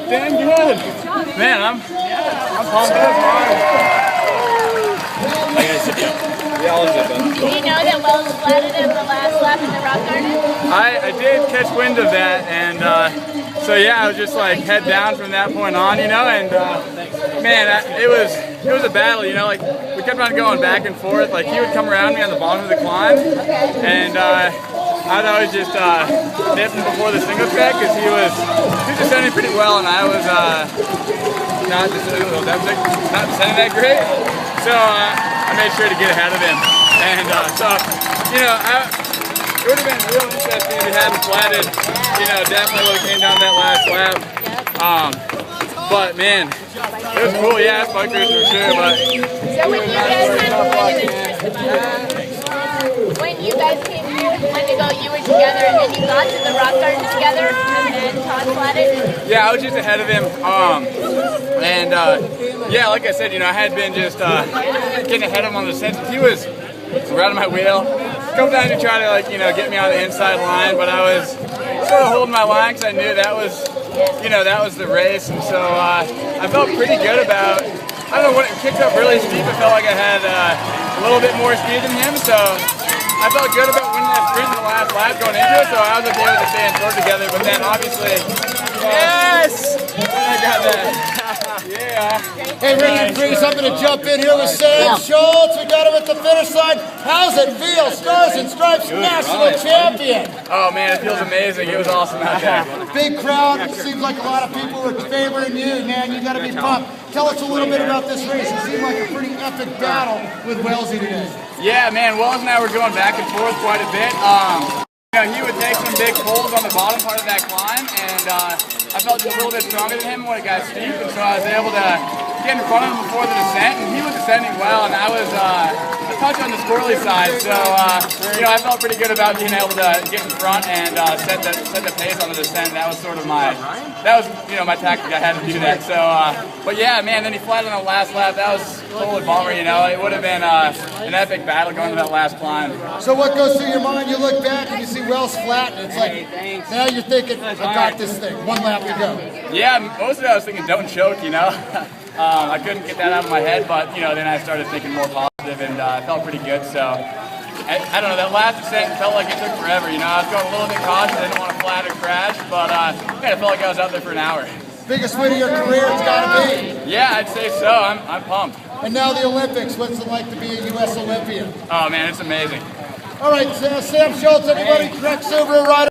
Damn good. Man, I'm pumped up. I gotta sit down. Yeah, I'll sit down. Did you know that Wells flatted him the last lap in the rock garden? I did catch wind of that, and so yeah, I was just like head down from that point on, you know, and man, it was a battle, you know, like we kept on going back and forth. Like he would come around me on the bottom of the climb, and I was always just nipping before the single track because he was descending pretty well, and I was not descending that great. So I made sure to get ahead of him, and so you know, it would have been real interesting if he hadn't flatted. You know, definitely would have came down that last lap. But man, it was cool. Yeah, bike race for sure. But so when you guys came here a month ago, you were together, and then you got to the rock garden together, and then Todd flatted. Yeah, I was just ahead of him. And yeah, like I said, you know, I had been just getting ahead of him on the descent. He was right on my wheel. Come down to try to, like, you know, get me on the inside line, but I was sort of holding my line because I knew that was, you know, that was the race, and so I felt pretty good about. I don't know, when it kicked up really steep, I felt like I had a little bit more speed than him, so I felt good about winning that sprint in the last lap going into it, so I was able to stay in short together, but then obviously, yes! I got that. Yeah. Hey, Ricky Freeze, I'm going to jump in here with Sam Schultz. We got him at the finish line. How's it feel? Stars and Stripes National Champion. Oh man, it feels amazing. It was awesome out there. Big crowd. Seems like a lot of people were favoring you, man. You got to be pumped. Tell us a little bit about this race. It seemed like a pretty epic battle with Wellesley today. Yeah, man. Wells and I were going back and forth quite a bit. You know, he would take some big pulls on the bottom part of that climb, and I felt just a little bit stronger than him when it got steep, and so I was able to get in front of him before the descent, and he was descending well, and I was a touch on the squirrely side, so you know, I felt pretty good about being able to get in front and set the pace on the descent. That was sort of my tactic. I had to do that. So, but yeah, man, then he flattened on the last lap. That was a total bummer, you know. It would have been an epic battle going to that last climb. So what goes through your mind? You look back and you see Wells flat, and it's like, now you're thinking, I got this thing. One lap to go. Yeah, most of it I was thinking, don't choke, you know. I couldn't get that out of my head, but you know, then I started thinking more positive, and I felt pretty good. So I don't know, that last descent felt like it took forever. You know, I was going a little bit cautious. I didn't want to flat or crash, but man, it felt like I was out there for an hour. Biggest win of your career, it's got to be. Yeah, I'd say so. I'm pumped. And now the Olympics. What's it like to be a U.S. Olympian? Oh man, it's amazing. All right, Sam Schultz, everybody, Trek Silver Rider.